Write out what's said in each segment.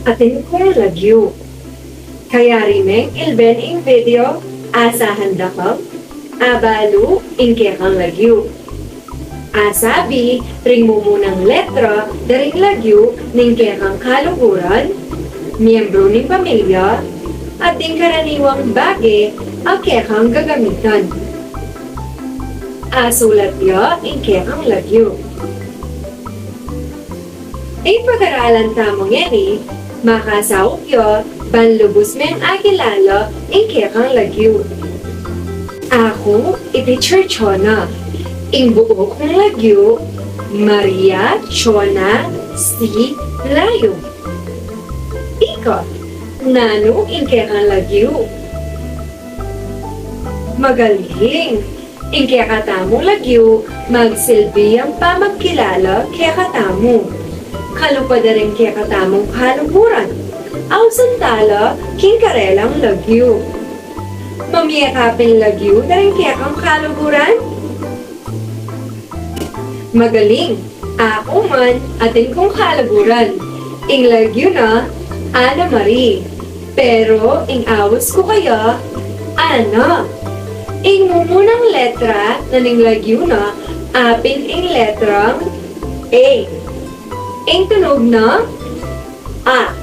Atin kong lagyu. Kaya rimeng ilben ing video, asahan da kang, abalu ingke kang lagyu. Asabi, ring mo munang letra, daring lagyu, ningke kang kaluguran, miyembro ng pamilya, at ding karaniwang bagay, ake kang gagamitan. Asulat ya, ingke kang lagyu. Ay pag-aralan tamong yani, makasawag yo, banlubos meng akilala, ingke kang lagyu. Ako, iti-teacher Chona. Ing buo kong lagyu, Maria Chona si Layo. Ika, nano ingke kang lagyu. Magaling! Ingke katamo lagyu, magsilbi ang pamagkilala kaya katamo. Kalupada rin kaya katamong kaluburan. Aw santala, kingkarelang lagyu. Mamiyakapin lagyu na rin kaya kang kaluburan? Magaling! Ako man, atin kong kaluburan. Ing lagyu na, Ana Marie. Pero, ing awas ko kaya, Ana. Ing mumunang letra na ning lagyu na, apin ing letrang A. Ing tunog na, A.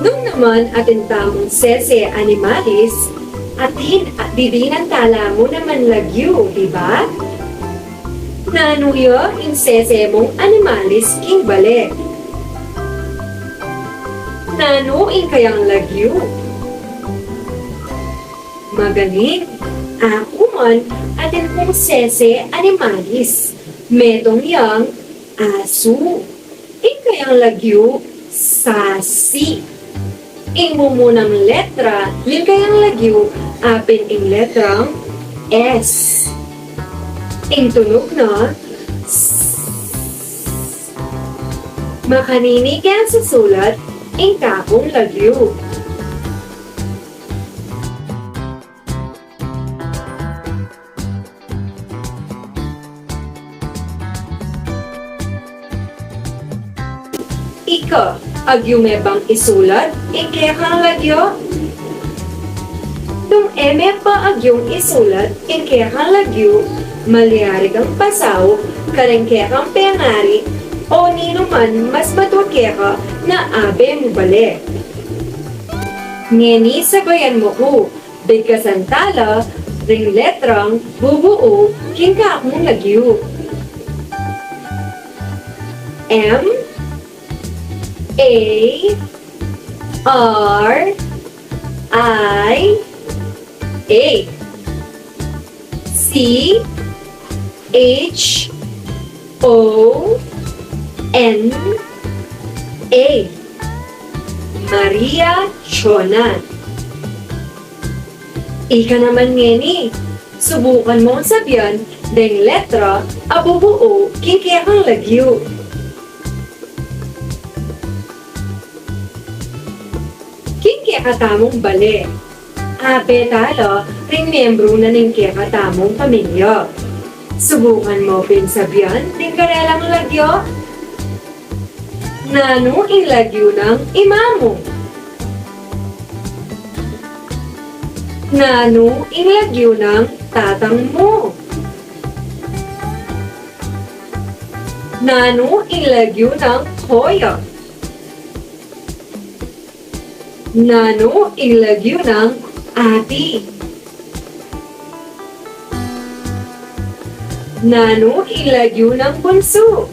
Nung naman atin tamong sese animalis, atin at didinan tala mo naman lagyu, diba? Nanuyo in sese mong animalis king bale. Nano in kayang lagyu. Magaling! Ako man atin kong sese animalis. Metong yang aso. In kayang lagyu, sasi. Ing mumunang letra, lin kayang lagyu, apin ing letrang S. Ing tunog na, makaninig yan sa sulat, ing kakong lagyu. Ika, agyu bang isulat, ing kekang lagyo? Nung eme pa agyong isulat, ing kekang lagyo, maliarig ang pasaw, kareng kekang pengari, o nino man mas matwakeka na abe mo bale. Ngeni sabayan mo ko, bigkasan tala, ring letrang bubuo, king kakong lagyo. M A R I A C H O N A Maria Chona. Ika naman ngeni, subukan mong sabihan deng letra abubuo kikiyakang lagyu. Kaya katamong bale. Ape talo, ring miyembro na ning kaya katamong pamilya. Subukan mo pinsabihan, ning karelang lagyo? Nano ing lagyo ng imamo? Nano ing lagyo ng tatang mo? Nano ing lagyo ng hoya? Nano ing lagyo ng ati? Nano ing lagyo ng bunso?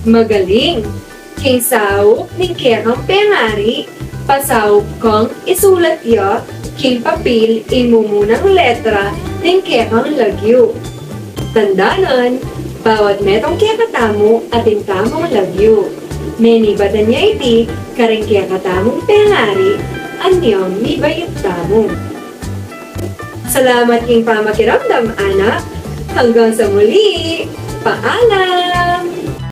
Magaling! King sao ning kekang pengari, pasao kang isulat ya, king papil imumunang letra ning kekang lagyo. Tandanan, bawat metong kekatamo ating tamong lagyo. Meni batan niya iti, kareng kaya katamong pengari, anyong mibayot tamo. Salamat king pamakiramdam, anak. Hanggang sa muli, paalam!